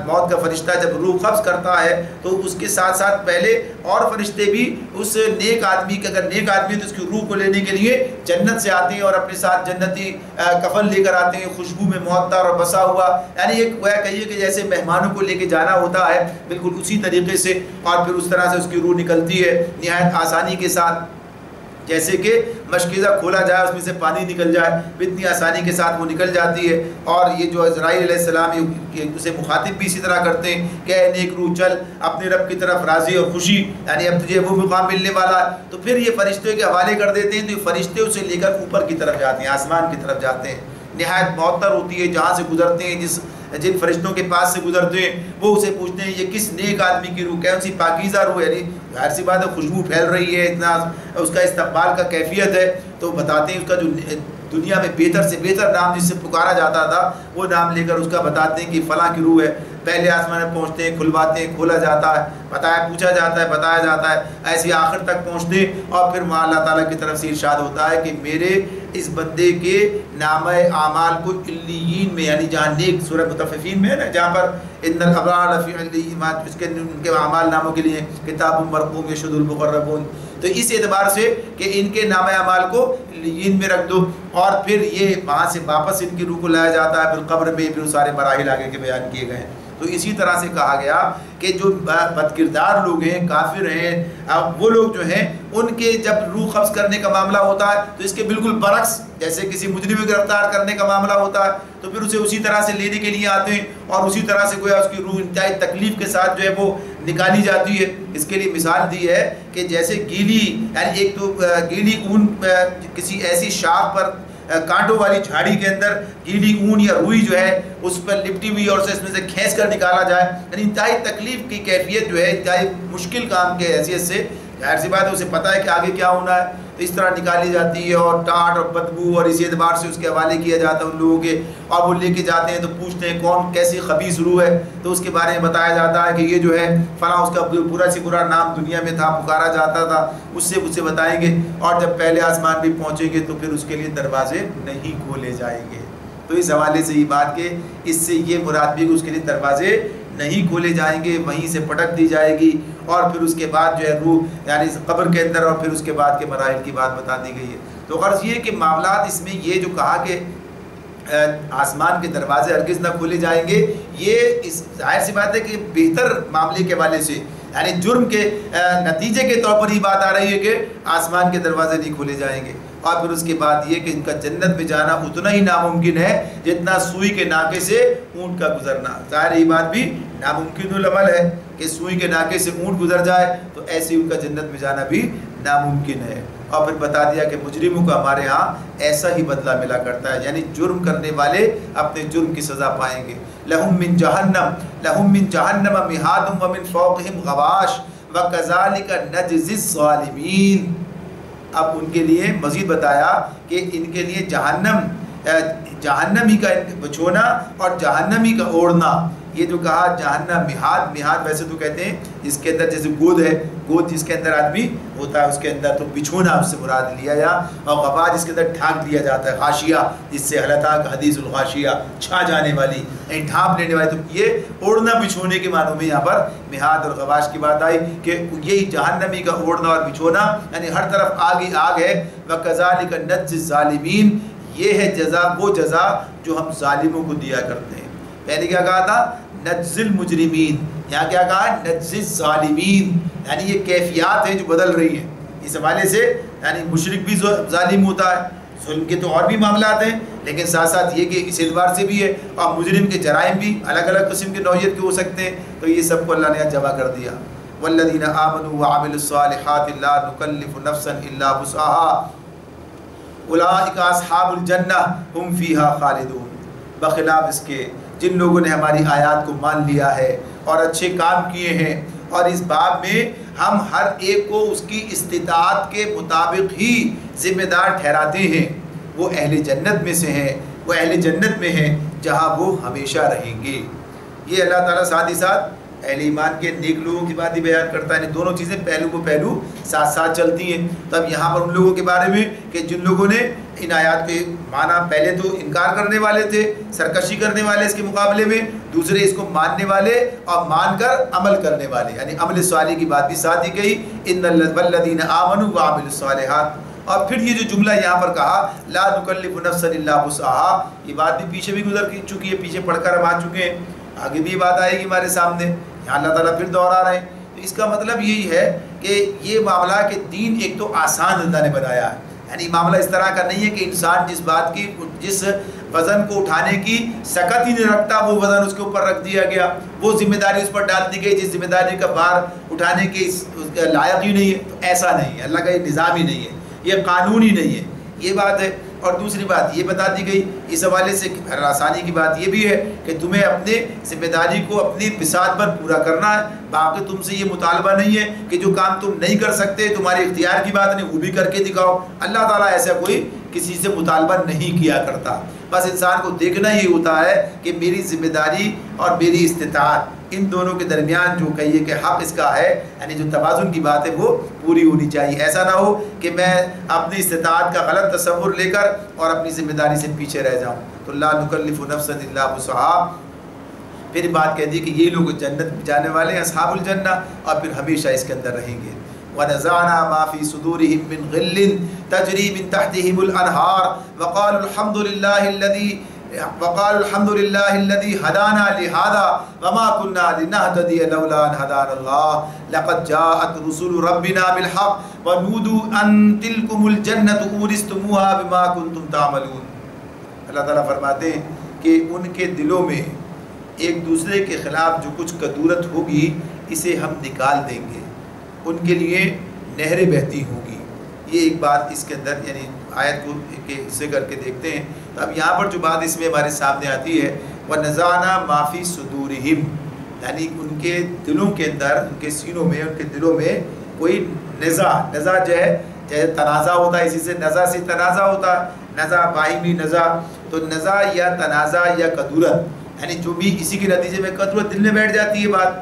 موت کا فرشتہ جب روح قبض کرتا ہے تو اس کے ساتھ ساتھ پہلے اور فرشتے بھی اس نیک آدمی کے، اگر نیک آدمی ہے تو اس کی روح کو لینے کے لیے جنت سے آتے ہیں اور اپنے ساتھ جنتی کفن لے کر آتے ہیں، خوشبو میں معطر اور بسا ہوا، یعنی ایک وہ کہیے کہ جیسے مہمانوں کو لے کے جانا ہوتا ہے بالکل اسی طریقے سے، اور پھر اس طرح سے اس کی روح نکلتی ہے نہایت آسانی کے ساتھ، جیسے کہ مشکیزہ کھولا جائے اس میں سے پانی نکل جائے، اتنی آسانی کے ساتھ وہ نکل جاتی ہے۔ اور یہ جو عزرائیل علیہ السلام اسے مخاطب بھی اسی طرح کرتے ہیں کہ اے نیک روح چل اپنے رب کی طرف راضی اور خوشی، یعنی اب تجھے وہ مقام ملنے والا ہے، تو پھر یہ فرشتوں کے حوالے کر دیتے ہیں، تو یہ فرشتے اسے لے کر اوپر کی طرف جاتے ہیں، آسمان کی طرف جاتے ہیں، نہایت معطر ہوتی ہے جہاں سے گزرتے ہیں، جن فرشتوں کے پاس سے گزرتے ہیں وہ اسے پوچھتے ہیں یہ کس نیک آدمی کی روح، کون سی پاکیزہ روح، یعنی ظاہر سی بات ہے خوشبو پھیل رہی ہے، اتنا اس کا استقبال کا کیفیت ہے، تو بتاتے ہیں اس کا جو دنیا میں بہتر سے بہتر نام جس سے پکارا جاتا تھا وہ نام لے کر اس کا بتاتے ہیں کہ فلاں کی روح ہے۔ پہلے آسمان میں پہنچتے ہیں، کھلواتے ہیں، کھولا جاتا ہے، پوچھا جاتا ہے، بتایا جاتا ہے، ایسے آخر تک پہنچتے ہیں، اور پھر وہاں اللہ تعالیٰ کی طرف سے ارشاد ہوتا ہے کہ میرے اس بندے کے نامہ اعمال کو علیین میں، یعنی جہاں نیک، سورہ مطففین میں ہے نا جہاں پر ان الابرار لفی علیین، اس کے ان کے اعمال ناموں کے لیے کتاب مرقوم یشهد المقربون، تو اس اعتبار سے کہ ان کے نامہ اعمال کو علیین میں رکھ دو، اور پھر یہ وہاں سے واپس ان کی روح کو لایا جاتا ہے، پھر قبر میں پھر سارے مراحل آگے کے بیان کیے گئے ہیں۔ تو اسی طرح سے کہا گیا کہ جو بد کردار لوگ ہیں، کافر ہیں، وہ لوگ جو ہیں ان کے جب روح قبض کرنے کا معاملہ ہوتا ہے تو اس کے بالکل برعکس، جیسے کسی مجرم کو گرفتار کرنے کا معاملہ ہوتا ہے تو پھر اسے اسی طرح سے لینے کے لیے آتے ہیں، اور اسی طرح سے گویا اس کی روح انتہائی تکلیف کے ساتھ جو ہے وہ نکالی جاتی ہے۔ اس کے لیے مثال دی ہے کہ جیسے گیلی، یعنی ایک تو گیلی اون کسی ایسی شاخ پر، کانٹوں والی جھاڑی کے اندر گیلی اون یا روئی جو ہے اس پر لپٹی ہوئی اور اسے اس میں سے کھینچ کر نکالا جائے، یعنی انتہائی تکلیف کی کیفیت جو ہے، انتہائی مشکل کام کے حیثیت سے، ظاہر سی بات ہے اسے پتہ ہے کہ آگے کیا ہونا ہے، تو اس طرح نکالی جاتی ہے، اور ٹاٹ اور بدبو، اور اسی اعتبار سے اس کے حوالے کیا جاتا ہے ان لوگوں کے، اور وہ لے کے جاتے ہیں تو پوچھتے ہیں کون کیسی خبیث روح ہے، تو اس کے بارے میں بتایا جاتا ہے کہ یہ جو ہے فلاں، اس کا برا سے برا نام دنیا میں تھا، پکارا جاتا تھا، اس سے بتائیں گے، اور جب پہلے آسمان بھی پہنچیں گے تو پھر اس کے لیے دروازے نہیں کھولے جائیں گے۔ تو اس حوالے سے یہ بات کہ اس سے یہ مراد بھی کہ اس کے لیے دروازے نہیں کھولے جائیں گے، وہیں سے پٹک دی جائے گی، اور پھر اس کے بعد جو ہے روح یعنی قبر کے اندر، اور پھر اس کے بعد کے مراحل کی بات بتا دی گئی ہے۔ تو غرض یہ کہ معاملات اس میں یہ جو کہا کہ آسمان کے دروازے ہرگز نہ کھولے جائیں گے، یہ اس ظاہر سی بات ہے کہ بہتر معاملے کے حوالے سے، یعنی جرم کے نتیجے کے طور پر یہ بات آ رہی ہے کہ آسمان کے دروازے نہیں کھولے جائیں گے، اور پھر اس کے بعد یہ کہ ان کا جنت میں جانا اتنا ہی ناممکن ہے جتنا سوئی کے ناکے سے اونٹ کا گزرنا۔ ظاہر یہ بات بھی ناممکن العمل ہے کہ سوئی کے ناکے سے اونٹ گزر جائے، تو ایسے ان کا جنت میں جانا بھی ناممکن ہے۔ اور پھر بتا دیا کہ مجرموں کو ہمارے ہاں ایسا ہی بدلہ ملا کرتا ہے، یعنی جرم کرنے والے اپنے جرم کی سزا پائیں گے۔ لہم من جہنم مہاد ومن فوقہم غواش وکذالک نجزی الظالمین۔ اب ان کے لیے مزید بتایا کہ ان کے لیے جہنمی کا بچھونا اور جہنمی کا اوڑھنا، یہ جو کہا جہنم مہاد ویسے تو کہتے ہیں جس کے اندر جیسے گود ہے، گود جس کے اندر آدمی ہوتا ہے اس کے اندر، تو بچھونا اس سے مراد لیا جا، اور غبا جس کے اندر ڈھانک دیا جاتا ہے، غاشیہ جس سے حلتا کا حدیث الغاشیہ، چھا جانے والی، ڈھانپ لینے والی، تو یہ اوڑھنا بچھونے کے معنوں میں یہاں پر مہاد اور غواش کی بات آئی کہ یہی جہنمی کا اوڑھنا اور بچھونا، یعنی ہر طرف آگ ہی آگ ہے۔ وَكَذَلِكَ نَجْزِي الظَّالِمِينَ، یہ ہے جزا، وہ جزا جو ہم ظالموں کو دیا کرتے ہیں۔ پہلے کیا کہا تھا؟ نجزی المجرمین، یہاں کیا کہا؟ نجزی الظالمین، یعنی یہ کیفیات ہیں جو بدل رہی ہیں اس حوالے سے، یعنی مشرک بھی ظالم ہوتا ہے، ظلم کے تو اور بھی معاملات ہیں، لیکن ساتھ ساتھ یہ کہ اس اعتبار سے بھی ہے، اور مجرم کے جرائم بھی الگ الگ قسم کے نوعیت کے ہو سکتے ہیں، تو یہ سب کو اللہ نے جمع کر دیا۔ والذین آمنوا وعملوا الصالحات لا نکلف نفسا الا وسعها اولئک اصحاب الجنہ هم فیہا خالدون۔ بخلاف اس کے جن لوگوں نے ہماری آیات کو مان لیا ہے اور اچھے کام کیے ہیں، اور اس باب میں ہم ہر ایک کو اس کی استطاعت کے مطابق ہی ذمہ دار ٹھہراتے ہیں، وہ اہل جنت میں سے ہیں، وہ اہل جنت میں ہیں جہاں وہ ہمیشہ رہیں گے۔ یہ اللہ تعالیٰ ساتھ ہی ساتھ اہل ایمان کے نیک لوگوں کی بات ہی بیان کرتا ہے، یعنی دونوں چیزیں پہلو کو پہلو ساتھ ساتھ چلتی ہیں۔ تب یہاں پر ان لوگوں کے بارے میں کہ جن لوگوں نے ان آیات کے معنی پہلے تو انکار کرنے والے تھے، سرکشی کرنے والے اس کے مقابلے میں، دوسرے اس کو ماننے والے اور مان کر عمل کرنے والے، یعنی عمل صالح کی بات بھی ساتھ ہی کہی، ان الذین آمنوا وعملوا الصالحات۔ اور پھر یہ جو جملہ یہاں پر کہا لا نکلف نفسا الا وسعها، یہ بات بھی پیچھے بھی گزر چکی ہے، پیچھے پڑھ کر ہم آ چکے ہیں، آگے بھی یہ بات آئے گی ہمارے سامنے، یہاں اللہ تعالیٰ پھر دوہرا رہے ہیں۔ تو اس کا مطلب یہی ہے کہ یہ معاملہ کہ دین ایک تو آسان اللہ نے بنایا ہے، یعنی معاملہ اس طرح کا نہیں ہے کہ انسان جس وزن کو اٹھانے کی سکت ہی نہیں رکھتا وہ وزن اس کے اوپر رکھ دیا گیا، وہ ذمہ داری اس پر ڈال دی گئی جس ذمہ داری کا بار اٹھانے کے لائق ہی نہیں ہے۔ تو ایسا نہیں ہے، اللہ کا یہ نظام ہی نہیں ہے، یہ قانون ہی نہیں ہے، یہ بات ہے۔ اور دوسری بات یہ بتا دی گئی اس حوالے سے آسانی کی بات یہ بھی ہے کہ تمہیں اپنے ذمہ داری کو اپنی بساط پر پورا کرنا ہے، باقی تم سے یہ مطالبہ نہیں ہے کہ جو کام تم نہیں کر سکتے تمہارے اختیار کی بات نہیں وہ بھی کر کے دکھاؤ، اللہ تعالیٰ ایسا کوئی کسی سے مطالبہ نہیں کیا کرتا۔ بس انسان کو دیکھنا یہ ہوتا ہے کہ میری ذمہ داری اور میری استطاعت ان دونوں کے درمیان جو کہیے کہ حق اس کا ہے، یعنی جو توازن کی بات ہے وہ پوری ہونی چاہیے۔ ایسا نہ ہو کہ میں اپنی استطاعت کا غلط تصور لے کر اور اپنی ذمہ داری سے پیچھے رہ جاؤں۔ تو لا نکلف نفسا الا وسعها، پھر بات کہہ دی کہ یہ لوگ جنت جانے والے ہیں، اصحاب الجنہ، اور پھر ہمیشہ اس کے اندر رہیں گے۔ وَنَزَعْنَا مَا فِي صُدُورِهِم مِّن غِلٍّ تَجْرِي مِن تَحْتِهِمُ الْأَنْهَارُ وَقَالُوا الْحَمْدُ لِلَّهِ الَّذِي هَدَانَا لِهَذَا وَمَا كُنَّا لِنَهْتَدِيَ لَوْلَا أَنْ هَدَانَا اللَّهُ لَقَدْ جَاءَتْ رُسُلُ رَبِّنَا بِالْحَقِّ وَنُودُوا أَن تِلْكُمُ الْجَنَّةُ أُورِثْتُمُوهَا بِمَا كُنتُمْ تَعْمَلُونَ۔ اللہ تعالیٰ فرماتے ہیں کہ ان کے دلوں میں ایک دوسرے کے خلاف جو کچھ کدورت ہوگی اسے ہم نکال دیں گے، ان کے لیے نہریں بہتی ہوں گی۔ یہ ایک بات اس کے اندر یعنی آیت کو کے حصے کر کے دیکھتے ہیں تو اب یہاں پر جو بات اس میں ہمارے سامنے آتی ہے وَنَزَعْنَا مَا فِي صُدُورِهِمْ، یعنی ان کے دلوں کے اندر، ان کے سینوں میں، ان کے دلوں میں کوئی نزاع جو ہے جیسے تنازع ہوتا ہے، اسی سے نزاع سے تنازع ہوتا ہے، نزاع باہمی نزاع، تو نزاع یا تنازع یا کدورت، یعنی جو بھی اسی کے نتیجے میں کدورت دل میں بیٹھ جاتی ہے بات،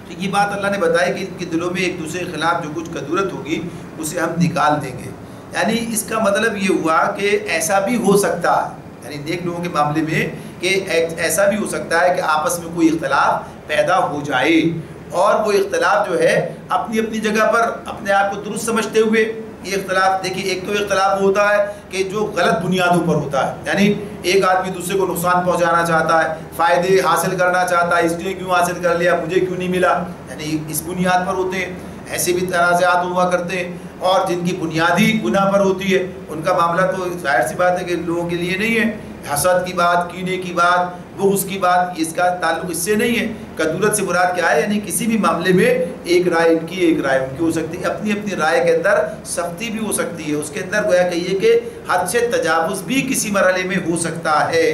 تو یہ بات اللہ نے بتائی کہ ان کے دلوں میں ایک دوسرے کے خلاف جو کچھ کدورت ہوگی اسے ہم نکال دیں گے۔ یعنی اس کا مطلب یہ ہوا کہ ایسا بھی ہو سکتا ہے، یعنی نیک لوگوں کے معاملے میں کہ ایسا بھی ہو سکتا ہے کہ آپس میں کوئی اختلاف پیدا ہو جائے، اور وہ اختلاف جو ہے اپنی اپنی جگہ پر اپنے آپ کو درست سمجھتے ہوئے یہ اختلاف، دیکھیے ایک تو اختلاف ہوتا ہے کہ جو غلط بنیادوں پر ہوتا ہے، یعنی ایک آدمی دوسرے کو نقصان پہنچانا چاہتا ہے، فائدے حاصل کرنا چاہتا ہے، اس نے کیوں حاصل کر لیا مجھے کیوں نہیں ملا، یعنی اس بنیاد پر ہوتے ہیں۔ ایسے بھی تنازعات ہوا کرتے ہیں، اور جن کی بنیادی گناہ پر ہوتی ہے ان کا معاملہ تو ظاہر سی بات ہے کہ لوگوں کے لیے نہیں ہے، حسد کی بات، کینے کی بات، بغض کی بات، اس کا تعلق اس سے نہیں ہے۔ کدورت سے مراد کیا ہے؟ یعنی کسی بھی معاملے میں ایک رائے ان کی ایک رائے ان کی ہو سکتی ہے، اپنی اپنی رائے کے اندر سختی بھی ہو سکتی ہے، اس کے اندر گویا کہیے کہ حد سے تجاوز بھی کسی مرحلے میں ہو سکتا ہے۔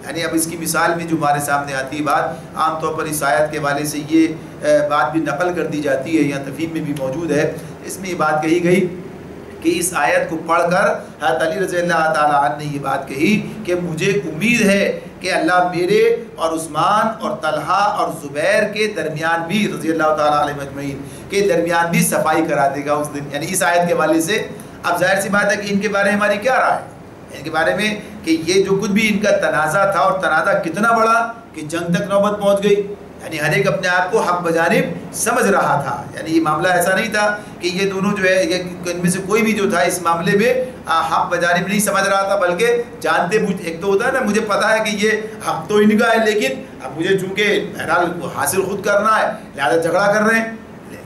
یعنی اب اس کی مثال میں جو ہمارے سامنے آتی ہے بات، عام طور پر اس آیت کے حوالے سے یہ بات بھی نقل کر دی جاتی ہے، یہاں تفہیم میں بھی موجود ہے، اس میں یہ بات کہی گئی کہ اس آیت کو پڑھ کر حضرت علی رضی اللہ تعالیٰ عنہ نے یہ بات کہی کہ مجھے امید ہے کہ اللہ میرے اور عثمان اور طلحہ اور زبیر کے درمیان بھی رضی اللہ تعالیٰ علیہ مجمعین کے درمیان بھی صفائی کرا دے گا اس دن، یعنی اس آیت کے حوالے سے۔ اب ظاہر سی بات ہے کہ ان کے بارے میں ہماری کیا رائے ہے، ان کے بارے میں کہ یہ جو کچھ بھی ان کا تنازع تھا، اور تنازع کتنا بڑا کہ جنگ تک نوبت پہنچ گئی، یعنی ہر ایک اپنے آپ کو حق بجانب سمجھ رہا تھا، یعنی یہ معاملہ ایسا نہیں تھا کہ یہ دونوں جو ہے ان میں سے کوئی بھی جو تھا اس معاملے میں حق بجانب نہیں سمجھ رہا تھا، بلکہ جانتے ایک تو ہوتا ہے نا مجھے پتا ہے کہ یہ حق تو ان کا ہے، لیکن اب مجھے چونکہ بہرحال حاصل خود کرنا ہے لہٰذا جھگڑا کر رہے ہیں۔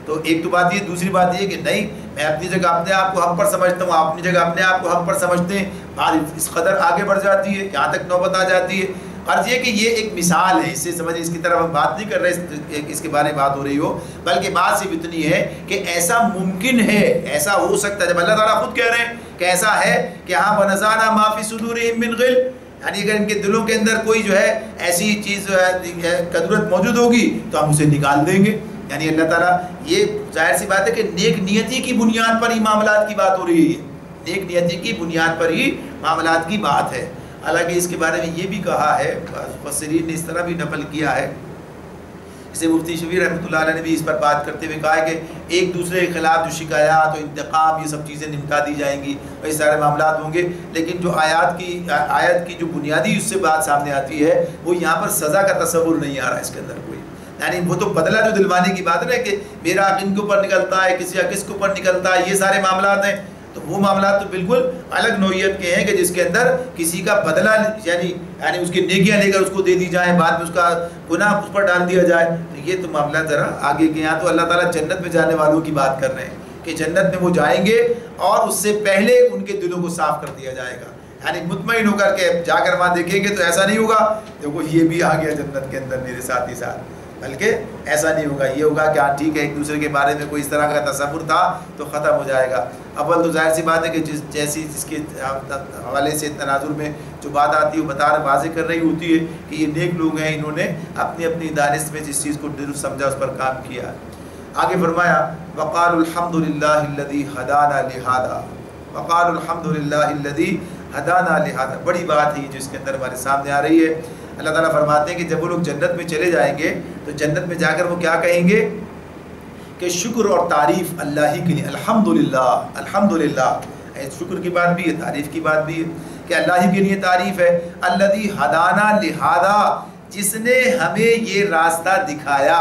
تو ایک تو بات یہ، دوسری بات یہ کہ نہیں میں اپنی جگہ اپنے آپ کو حق پر سمجھتا ہوں، آپ اپنی جگہ اپنے آپ کو حق پر سمجھتے ہیں، بات اس قدر آگے بڑھ جاتی ہے یہاں تک نوبت آ جاتی ہے۔ عرض یہ کہ یہ ایک مثال ہے، اس سے سمجھ اس کی طرف ہم بات نہیں کر رہے اس کے بارے میں بات ہو رہی ہو، بلکہ بات صرف اتنی ہے کہ ایسا ممکن ہے، ایسا ہو سکتا ہے، جب اللہ تعالیٰ خود کہہ رہے ہیں کہ ایسا ہے کہ ہاں وَنَزَعْنَا مَا فِي صُدُورِهِم مِّن غِلٍّ، یعنی اگر ان کے دلوں کے اندر کوئی جو ہے ایسی چیز کدورت موجود ہوگی تو ہم اسے نکال دیں گے۔ یعنی اللہ تعالیٰ یہ ظاہر سی بات ہے کہ نیک نیتی کی بنیاد پر ہی معاملات کی بات ہو رہی ہے، نیک نیتی کی بنیاد پر ہی معاملات کی بات ہے۔ حالانکہ اس کے بارے میں یہ بھی کہا ہے، مفسرین نے اس طرح بھی نقل کیا ہے، اسے مفتی شفیع رحمۃ اللہ علیہ نے بھی اس پر بات کرتے ہوئے کہا ہے کہ ایک دوسرے کے خلاف جو شکایات و انتقام یہ سب چیزیں نمٹا دی جائیں گی اور یہ سارے معاملات ہوں گے، لیکن جو آیت کی جو بنیادی اس سے بات سامنے آتی ہے وہ یہاں پر سزا کا تصور نہیں آ رہا اس کے اندر کوئی، یعنی وہ تو بدلہ جو دلوانے کی بات ہے نا کہ میرا ان کے اوپر نکلتا ہے کسی یا کس کے اوپر نکلتا ہے، یہ سارے معاملات ہیں، تو وہ معاملات تو بالکل الگ نوعیت کے ہیں کہ جس کے اندر کسی کا بدلہ یعنی اس کی نیکیاں لے کر اس کو دے دی جائیں، بعد میں اس کا گناہ اس پر ڈال دیا جائے، تو یہ تو معاملات ذرا آگے کے۔ یہاں تو اللہ تعالیٰ جنت میں جانے والوں کی بات کر رہے ہیں کہ جنت میں وہ جائیں گے اور اس سے پہلے ان کے دلوں کو صاف کر دیا جائے گا، یعنی مطمئن ہو کر کے جا کر وہاں دیکھیں گے تو ایسا نہیں ہوگا دیکھو یہ بھی آ گیا جنت کے اندر میرے ساتھ ہی ساتھ، بلکہ ایسا نہیں ہوگا، یہ ہوگا کہ ہاں ٹھیک ہے ایک دوسرے کے بارے میں کوئی اس طرح کا تصور تھا تو ختم ہو جائے گا۔ اول تو ظاہر سی بات ہے کہ جس کے حوالے سے تناظر میں جو بات آتی ہے وہ واضح کر رہی ہوتی ہے کہ یہ نیک لوگ ہیں، انہوں نے اپنی اپنی دانش میں جس چیز کو درست سمجھا اس پر کام کیا۔ آگے فرمایا وقالوا الحمد للہ الذی ہدانا لہذا، وقالوا الحمد للہ الذی ہدانا لہذا، بڑی بات ہے جو اس کے اندر ہمارے سامنے آ رہی ہے۔ اللہ تعالیٰ فرماتے ہیں کہ جب وہ لوگ جنت میں چلے جائیں گے تو جنت میں جا کر وہ کیا کہیں گے کہ شکر اور تعریف اللہ ہی کے لیے، الحمدللہ الحمدللہ، شکر کی بات بھی ہے تعریف کی بات بھی ہے کہ اللہ ہی کے لیے تعریف ہے، الذی ہدانا لہذا، جس نے ہمیں یہ راستہ دکھایا،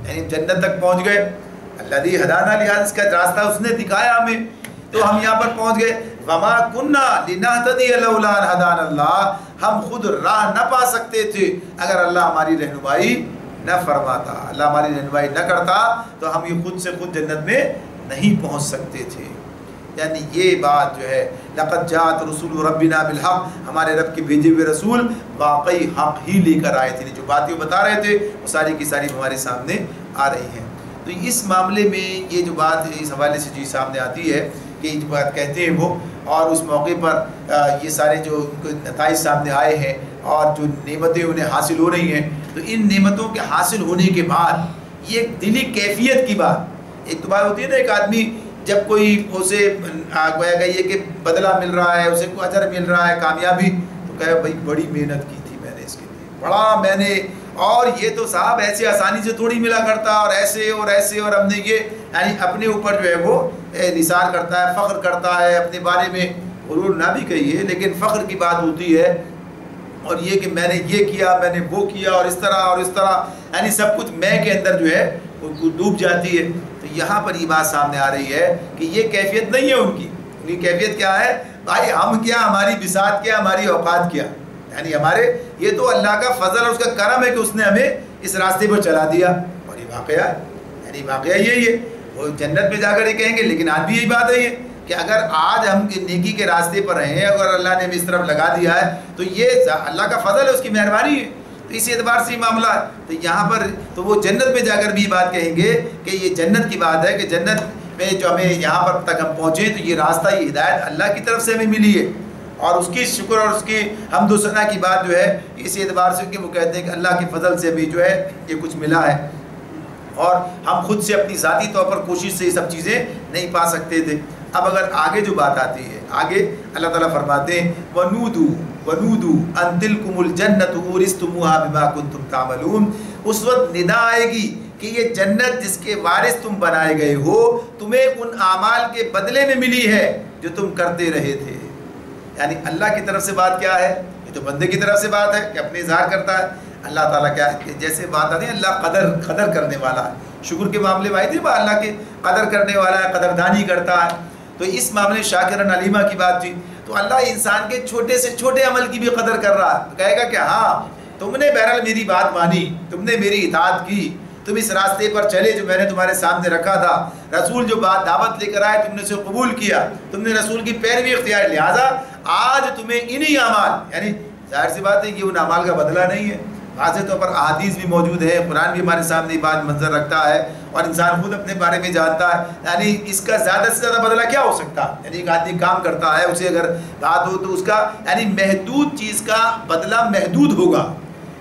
یعنی جنت تک پہنچ گئے، الذی ہدانا لہذا، اس کا راستہ اس نے دکھایا ہمیں تو ہم یہاں پر پہنچ گئے۔ وما کننا لنہتدی لولا ان ہدانا اللہ، ہم خود راہ نہ پا سکتے تھے اگر اللہ ہماری رہنمائی نہ فرماتا، اللہ ہماری رہنمائی نہ کرتا تو ہم یہ خود سے خود جنت میں نہیں پہنچ سکتے تھے۔ یعنی یہ بات جو ہے لقد جاءت رسول ربنا بالحق، ہمارے رب کے بھیجے ہوئے رسول واقعی حق ہی لے کر آئے تھے، جو باتیں وہ بتا رہے تھے وہ ساری کی ساری ہمارے سامنے آ رہی ہیں۔ تو اس معاملے میں یہ جو بات اس حوالے سے جو سامنے آتی ہے کہ جو بات کہتے ہیں وہ، اور اس موقع پر یہ سارے جو نتائج سامنے آئے ہیں اور جو نعمتیں انہیں حاصل ہو رہی ہیں، تو ان نعمتوں کے حاصل ہونے کے بعد یہ ایک دلی کیفیت کی بات، ایک تو بات ہوتی ہے نا ایک آدمی جب کوئی اسے گویا کہ یہ کہ بدلہ مل رہا ہے، اسے کوئی اجر مل رہا ہے، کامیابی، تو کہے بھائی بڑی محنت کی تھی میں نے اس کے لیے، بڑا میں نے، اور یہ تو صاحب ایسے آسانی سے تھوڑی ملا کرتا، اور ایسے اور ایسے، اور ہم نے یہ، یعنی اپنے اوپر جو ہے وہ نثار کرتا ہے، فخر کرتا ہے اپنے بارے میں، غرور نہ بھی کہیے لیکن فخر کی بات ہوتی ہے، اور یہ کہ میں نے یہ کیا، میں نے وہ کیا، اور اس طرح، یعنی سب کچھ میں کے اندر جو ہے وہ ڈوب جاتی ہے۔ تو یہاں پر یہ بات سامنے آ رہی ہے کہ یہ کیفیت نہیں ہے ان کی کیفیت کیا ہے؟ بھائی ہم کیا، ہماری بساط کیا، ہماری اوقات کیا، یعنی ہمارے، یہ تو اللہ کا فضل اور اس کا کرم ہے کہ اس نے ہمیں اس راستے پر چلا دیا، اور یہ واقعہ ہے، یعنی واقعہ یہی ہے، وہ جنت میں جا کر یہ کہیں گے، لیکن آج بھی یہی بات ہے یہ کہ اگر آج ہم نیکی کے راستے پر ہیں، اگر اللہ نے ہمیں اس طرف لگا دیا ہے تو یہ اللہ کا فضل ہے، اس کی مہربانی ہے، تو اسی اعتبار سے یہ معاملہ ہے۔ تو یہاں پر تو وہ جنت میں جا کر بھی یہ بات کہیں گے کہ یہ جنت کی بات ہے کہ جنت میں جو ہمیں یہاں پر تک ہم پہنچے تو یہ راستہ، یہ ہدایت اللہ کی طرف سے ہمیں ملی ہے، اور اس کی شکر اور اس کی حمد و ثنا کی بات جو ہے اسی اعتبار سے کہ وہ کہتے ہیں کہ اللہ کے فضل سے بھی جو ہے یہ کچھ ملا ہے، اور ہم خود سے اپنی ذاتی طور پر کوشش سے یہ سب چیزیں نہیں پا سکتے تھے۔ اب اگر آگے جو بات آتی ہے، آگے اللہ تعالیٰ فرماتے ہیں وَنُودُوا أَن تِلْكُمُ الْجَنَّةُ أُورِثْتُمُوهَا بِمَا كُنْتُمْ تَعْمَلُونَ، اس وقت ندا آئے گی کہ یہ جنت جس کے وارث تم بنائے گئے ہو، تمہیں ان اعمال کے بدلے میں ملی ہے جو تم کرتے رہے تھے۔ یعنی اللہ کی طرف سے بات کیا ہے؟ یہ تو بندے کی طرف سے بات ہے کہ اپنے اظہار کرتا ہے، اللہ تعالیٰ کیا ہے، جیسے بات آتی ہے اللہ قدر کرنے والا ہے، شکر کے معاملے میں آئی تھی اللہ کے قدر کرنے والا ہے، قدردانی کرتا ہے، تو اس معاملے شاکرن علیمہ کی بات تھی، تو اللہ انسان کے چھوٹے سے چھوٹے عمل کی بھی قدر کر رہا ہے، کہے گا کہ ہاں تم نے بہرحال میری بات مانی، تم نے میری اطاعت کی، تم اس راستے پر چلے جو میں نے تمہارے سامنے رکھا تھا، رسول جو بات دعوت لے کر آئے تم نے اسے قبول کیا، تم نے رسول کی پیروی اختیار، لہٰذا آج تمہیں انہی اعمال، یعنی ظاہر سی بات ہے یہ ان اعمال کا بدلہ نہیں ہے، واضح طور پر احادیث بھی موجود ہے، قرآن بھی ہمارے سامنے بات منظر رکھتا ہے، اور انسان خود اپنے بارے میں جانتا ہے، یعنی اس کا زیادہ سے زیادہ بدلہ کیا ہو سکتا ہے؟ یعنی ایک آدمی کام کرتا ہے، اسے اگر بات ہو تو اس کا یعنی محدود چیز کا بدلہ محدود ہوگا،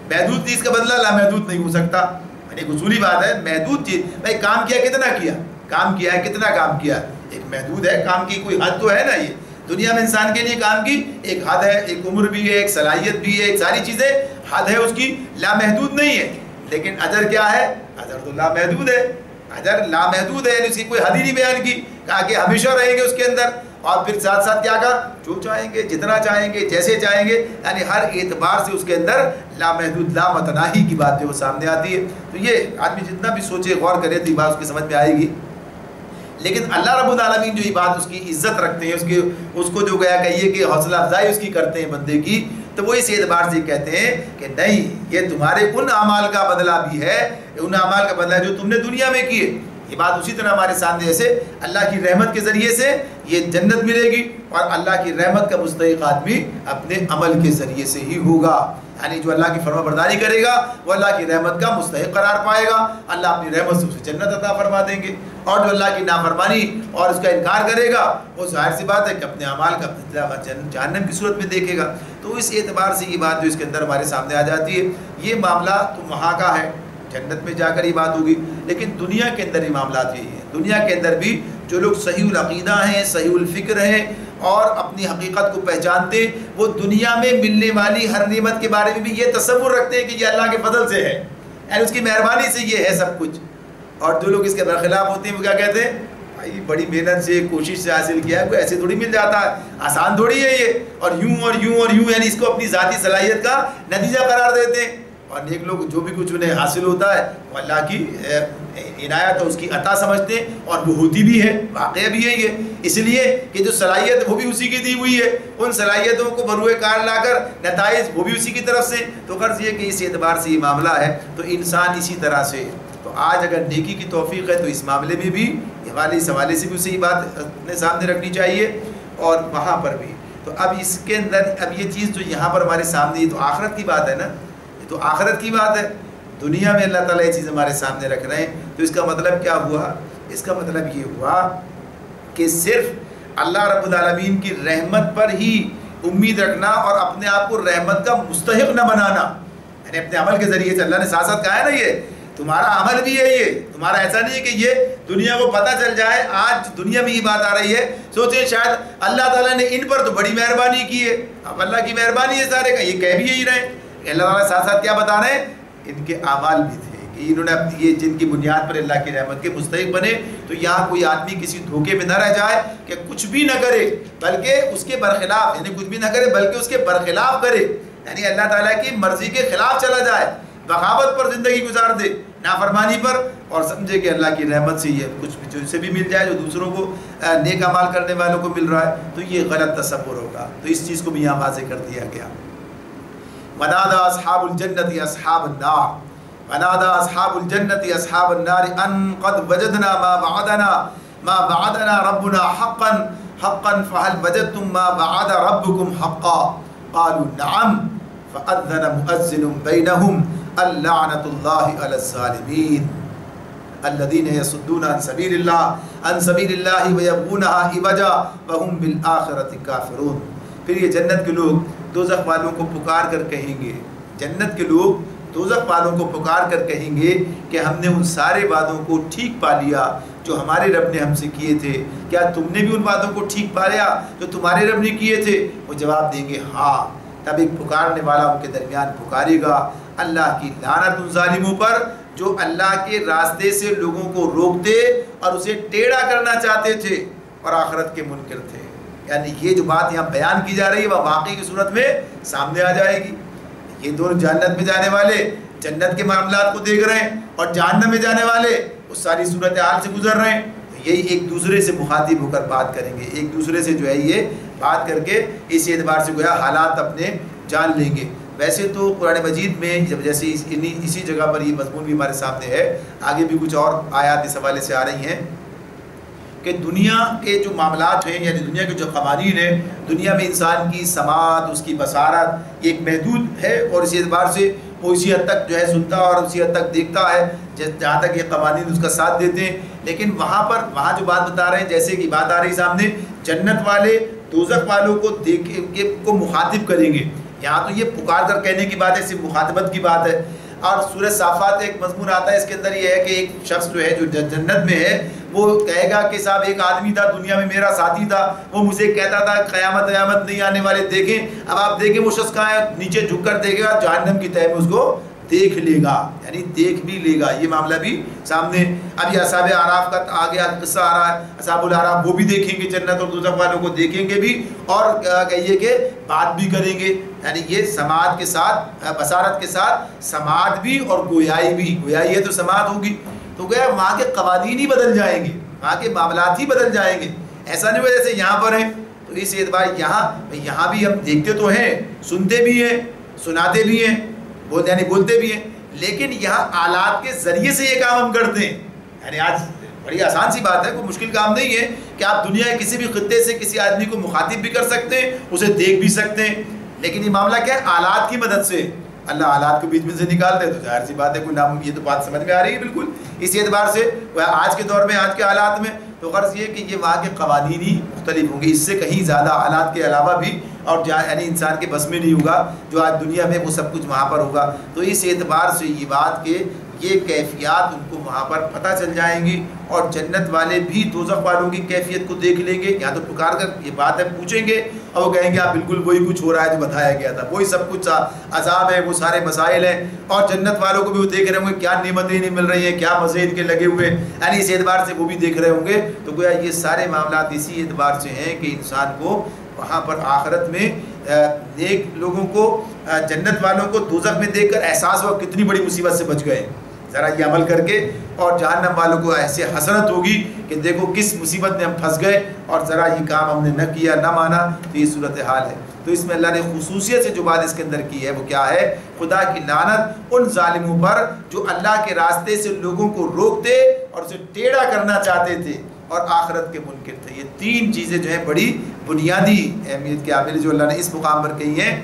محدود چیز کا بدلہ لامحدود نہیں ہو سکتا، یعنی ایک اصولی بات ہے، محدود چیز، بھائی کام کیا کتنا کیا، کام کیا ہے کتنا کام کیا، ایک محدود ہے، کام کی کوئی حد تو ہے نا، یہ دنیا میں انسان کے لیے کام کی ایک حد ہے، ایک عمر بھی ہے، ایک صلاحیت بھی ہے، ایک ساری چیزیں حد ہے اس کی، لامحدود نہیں ہے، لیکن اجر کیا ہے؟ اجر تو لامحدود ہے، اجر لامحدود ہے، اس کی کوئی حد ہی نہیں بیان کی، کہا کہ ہمیشہ رہیں گے اس کے اندر، اور پھر ساتھ ساتھ کیا کہا؟ جو چاہیں گے، جتنا چاہیں گے، جیسے چاہیں گے، یعنی ہر اعتبار سے اس کے اندر لامحدود لامتناہی کی بات جو وہ سامنے آتی ہے۔ تو یہ آدمی جتنا بھی سوچے غور کرے تو یہ بات اس کی سمجھ میں آئے گی۔ لیکن اللہ رب العالمین جو یہ بات اس کی عزت رکھتے ہیں، اس کو جو گیا کہیے کہ حوصلہ افزائی اس کی کرتے ہیں بندے کی، تو وہ اس اعتبار سے کہتے ہیں کہ نہیں، یہ تمہارے ان اعمال کا بدلہ بھی ہے، ان اعمال کا بدلہ جو تم نے دنیا میں کیے۔ یہ بات اسی طرح ہمارے سامنے ایسے اللہ کی رحمت کے ذریعے سے یہ جنت ملے گی، اور اللہ کی رحمت کا مستحق آدمی اپنے عمل کے ذریعے سے ہی ہوگا، یعنی جو اللہ کی فرما برداری کرے گا وہ اللہ کی رحمت کا مستحق قرار پائے گا، اللہ اپنی رحمت سے اسے جنت عطا فرما دیں گے۔ اور جو اللہ کی نافرمانی اور اس کا انکار کرے گا وہ ظاہر سی بات ہے کہ اپنے اعمال کا بدلہ جہنم کی صورت میں دیکھے گا۔ تو اس اعتبار سے یہ بات جو اس کے اندر ہمارے سامنے آ جاتی ہے، یہ معاملہ تو وہاں کا ہے، جنت میں جا کر یہ بات ہوگی، لیکن دنیا کے اندر یہ معاملات یہی ہیں۔ دنیا کے اندر بھی جو لوگ صحیح العقیدہ ہیں، صحیح الفکر ہیں اور اپنی حقیقت کو پہچانتے، وہ دنیا میں ملنے والی ہر نعمت کے بارے میں بھی یہ تصور رکھتے ہیں کہ یہ اللہ کے فضل سے ہے، یعنی اس کی مہربانی سے یہ ہے سب کچھ۔ اور جو لوگ اس کے برخلاف ہوتے ہیں وہ کیا کہتے ہیں؟ بھائی بڑی محنت سے کوشش سے حاصل کیا ہے، کوئی ایسے تھوڑی مل جاتا ہے، آسان تھوڑی ہے یہ، اور یوں اور یوں اور یوں، یعنی اس کو اپنی ذاتی صلاحیت کا نتیجہ قرار دیتے ہیں۔ اور نیک لوگ جو بھی کچھ انہیں حاصل ہوتا ہے وہ اللہ کی عنایت اور اس کی عطا سمجھتے ہیں، اور وہ ہوتی بھی ہے، واقعہ بھی ہے یہ، اس لیے کہ جو صلاحیت وہ بھی اسی کی دی ہوئی ہے، ان صلاحیتوں کو بروئے کار لا کر نتائج وہ بھی اسی کی طرف سے۔ تو غرض یہ کہ اس اعتبار سے یہ معاملہ ہے، تو انسان اسی طرح سے، تو آج اگر نیکی کی توفیق ہے تو اس معاملے میں بھی اس حوالے سے بھی اسے یہ بات اپنے سامنے رکھنی چاہیے، اور وہاں پر بھی۔ تو اب اس کے اندر اب یہ چیز جو یہاں پر ہمارے سامنے، یہ تو آخرت کی بات ہے نا، یہ تو آخرت کی بات ہے، دنیا میں اللہ تعالیٰ یہ چیز ہمارے سامنے رکھ رہے ہیں۔ تو اس کا مطلب کیا ہوا؟ اس کا مطلب یہ ہوا کہ صرف اللہ رب العالمین کی رحمت پر ہی امید رکھنا اور اپنے آپ کو رحمت کا مستحق نہ بنانا، یعنی اپنے عمل کے ذریعے سے اللہ نے ساتھ ساتھ کہا ہے نا، یہ تمہارا عمل بھی ہے، یہ تمہارا ایسا نہیں ہے کہ یہ دنیا کو پتہ چل جائے۔ آج دنیا میں یہ بات آ رہی ہے، سوچیں شاید اللہ تعالیٰ نے ان پر تو بڑی مہربانی کی ہے، اب اللہ کی مہربانی ہے سارے کا، یہ کہہ بھی یہی رہے کہ اللہ تعالیٰ ساتھ ساتھ کیا بتا رہے ہیں؟ ان کے اعمال بھی تھے کہ انہوں نے یہ جن کی بنیاد پر اللہ کی رحمت کے مستحق بنے۔ تو یہاں کوئی آدمی کسی دھوکے میں نہ رہ جائے کہ کچھ بھی نہ کرے بلکہ اس کے برخلاف، یعنی کچھ بھی نہ کرے بلکہ اس کے برخلاف کرے، یعنی اللہ تعالیٰ کی مرضی کے خلاف چلا جائے، بغاوت پر زندگی گزار دے، نافرمانی پر، اور سمجھے کہ اللہ کی رحمت سے یہ کچھ بھی جو اسے بھی مل جائے جو دوسروں کو نیک اعمال کرنے والوں کو مل رہا ہے، تو یہ غلط تصور ہوگا۔ تو اس چیز کو بھی یہاں واضح کر دیا گیا۔ ونادى اصحاب الجنة اصحاب النار ونادى اصحاب الجنة اصحاب النار ان قد وجدنا ما وعدنا ربنا حقا فهل وجدتم ما وعد ربكم حقا قالوا نعم فأذن مؤذن بينهم اللعنة الله على الظالمين الذين يصدون عن سبيل الله ويبغونها عوجا وهم بالآخرة كافرون۔ پھر یہ جنت کے لوگ دوزخ والوں کو پکار کر کہیں گے، جنت کے لوگ دوزخ والوں کو پکار کر کہیں گے کہ ہم نے ان سارے وعدوں کو ٹھیک پا لیا جو ہمارے رب نے ہم سے کیے تھے، کیا تم نے بھی ان وعدوں کو ٹھیک پا لیا جو تمہارے رب نے کیے تھے؟ وہ جواب دیں گے ہاں۔ تب ایک پکارنے والا ان کے درمیان پکارے گا، اللہ کی لعنت ان ظالموں پر جو اللہ کے راستے سے لوگوں کو روکتے اور اسے ٹیڑھا کرنا چاہتے تھے اور آخرت کے منکر تھے۔ یعنی یہ جو بات یہاں بیان کی جا رہی ہے وہ واقعی کی صورت میں سامنے آ جائے گی۔ یہ دونوں جنت میں جانے والے جنت کے معاملات کو دیکھ رہے ہیں اور جہنم میں جانے والے اس ساری صورتحال سے گزر رہے ہیں، یہی ایک دوسرے سے مخاطب ہو کر بات کریں گے، ایک دوسرے سے جو ہے یہ بات کر کے اس اعتبار سے گویا حالات اپنے جان لیں گے۔ ویسے تو قرآن مجید میں جب جیسے اسی جگہ پر یہ مضمون بھی ہمارے سامنے ہے، آگے بھی کچھ اور آیات اس حوالے سے آ رہی ہیں کہ دنیا کے جو معاملات ہیں، یعنی دنیا کے جو قوانین ہیں، دنیا میں انسان کی سماعت، اس کی بصارت ایک محدود ہے، اور اسی اعتبار سے وہ اسی حد تک جو ہے سنتا اور اسی حد تک دیکھتا ہے جہاں تک یہ قوانین اس کا ساتھ دیتے ہیں۔ لیکن وہاں جو بات بتا رہے ہیں، جیسے کہ بات آ رہی سامنے، جنت والے دوزخ والوں کو مخاطب کریں گے، یہاں تو یہ پکار کر کہنے کی بات ہے، صرف مخاطبت کی بات ہے۔ اور سورہ صافات ایک مضمون آتا ہے، اس کے اندر یہ ہے کہ ایک شخص جو ہے جو جنت میں ہے وہ کہے گا کہ صاحب ایک آدمی تھا دنیا میں میرا ساتھی تھا، وہ مجھے کہتا تھا قیامت نہیں آنے والے دیکھیں، اب آپ دیکھیں وہ شخص کہاں ہے، نیچے جھک کر دیکھے گا، جہنم کی تہہ میں اس کو دیکھ لے گا، یعنی دیکھ بھی لے گا، یہ معاملہ بھی سامنے۔ اب یہ اصحاب اعراف کا آگے قصہ آ رہا ہے، اصحاب الاعراف وہ بھی دیکھیں گے جنت اور دوزخ والوں کو دیکھیں گے بھی، اور کہیے کہ بات بھی کریں گے، یعنی یہ سماعت کے ساتھ، بصارت کے ساتھ سماعت بھی اور گویائی بھی، گویائی ہے تو سماعت ہوگی، تو گویا وہاں کے قوانین ہی بدل جائیں گے، وہاں کے معاملات ہی بدل جائیں گے۔ ایسا نہیں ہوا جیسے یہاں پر ہیں، تو اس اعتبار یہاں بھی ہم دیکھتے تو ہیں، سنتے بھی ہیں، سناتے بھی ہیں، یعنی بولتے بھی ہیں، لیکن یہاں آلات کے ذریعے سے یہ کام ہم کرتے ہیں۔ یعنی آج بڑی آسان سی بات ہے، کوئی مشکل کام نہیں ہے کہ آپ دنیا کے کسی بھی خطے سے کسی آدمی کو مخاطب بھی کر سکتے ہیں، اسے دیکھ بھی سکتے ہیں، لیکن یہ معاملہ کیا ہے؟ آلات کی مدد سے۔ اللہ آلات کو بیچ میں سے نکالتے ہیں تو ظاہر سی بات ہے کوئی نام، یہ تو بات سمجھ میں آ رہی ہے بالکل۔ اسی اعتبار سے آج کے دور میں، آج کے حالات میں تو غرض یہ کہ یہ وہاں کے قوانین ہی مختلف ہوں گے، اس سے کہیں زیادہ آلات کے علاوہ بھی، اور یعنی انسان کے بس میں نہیں ہوگا جو آج دنیا میں وہ سب کچھ وہاں پر ہوگا۔ تو اس اعتبار سے یہ بات کہ یہ کیفیات ان کو وہاں پر پتہ چل جائیں گی، اور جنت والے بھی دوزخ والوں کی کیفیت کو دیکھ لیں گے۔ یہاں تو پکار کر یہ بات ہے پوچھیں گے، اور وہ کہیں گے آپ بالکل وہی کچھ ہو رہا ہے جو بتایا گیا تھا، وہی سب کچھ عذاب ہے، وہ سارے مسائل ہیں، اور جنت والوں کو بھی وہ دیکھ رہے ہوں گے کیا نعمتیں نہیں مل رہی ہیں، کیا مزے ان کے لگے ہوئے، یعنی اس اعتبار سے وہ بھی دیکھ رہے ہوں گے۔ تو گویا یہ سارے معاملات اسی اعتبار سے ہیں کہ انسان کو وہاں پر آخرت میں نیک لوگوں کو، جنت والوں کو دوزخ میں دیکھ کر احساس ہوا کتنی بڑی مصیبت سے بچ گئے ذرا یہ عمل کر کے، اور جہنم والوں کو ایسے حسرت ہوگی کہ دیکھو کس مصیبت میں ہم پھنس گئے، اور ذرا یہ کام ہم نے نہ کیا، نہ مانا، تو یہ صورتحال ہے۔ تو اس میں اللہ نے خصوصیت سے جو بات اس کے اندر کی ہے وہ کیا ہے؟ خدا کی لعنت ان ظالموں پر جو اللہ کے راستے سے لوگوں کو روکتے اور اسے ٹیڑھا کرنا چاہتے تھے اور آخرت کے منکر تھے۔ یہ تین چیزیں جو ہیں بڑی بنیادی اہمیت کے حامل جو اللہ نے اس مقام پر کہی ہیں۔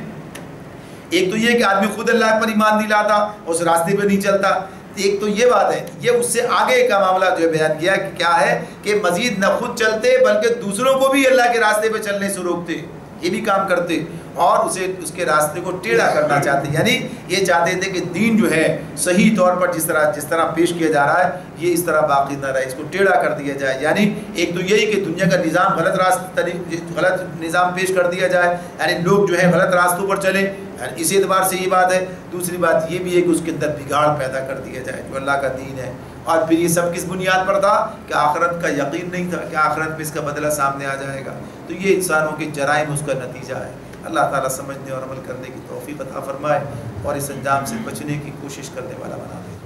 ایک تو یہ کہ آدمی خود اللہ پر ایمان نہیں لاتا، اس راستے پہ نہیں چلتا، ایک تو یہ بات ہے، یہ اس سے آگے کا معاملہ جو ہے بیان کیا کہ کیا ہے کہ مزید نہ خود چلتے بلکہ دوسروں کو بھی اللہ کے راستے پہ چلنے سے روکتے، یہ بھی کام کرتے، اور اسے اس کے راستے کو ٹیڑھا کرنا چاہتے، یعنی یہ چاہتے تھے کہ دین جو ہے صحیح طور پر جس طرح پیش کیا جا رہا ہے یہ اس طرح باقی نہ رہے، اس کو ٹیڑھا کر دیا جائے۔ یعنی ایک تو یہی کہ دنیا کا نظام غلط نظام پیش کر دیا جائے، یعنی لوگ جو ہے غلط راستوں پر چلیں، اسی اعتبار سے یہ بات ہے۔ دوسری بات یہ بھی ہے کہ اس کے اندر بگاڑ پیدا کر دیا جائے جو اللہ کا دین ہے، اور پھر یہ سب کس بنیاد پر تھا کہ آخرت کا یقین نہیں تھا کہ آخرت میں اس کا بدلہ سامنے آ جائے گا۔ تو یہ انسانوں کے جرائم اس کا نتیجہ ہے۔ اللہ تعالیٰ سمجھنے اور عمل کرنے کی توفیق عطا فرمائے، اور اس انجام سے بچنے کی کوشش کرنے والا بنا دے۔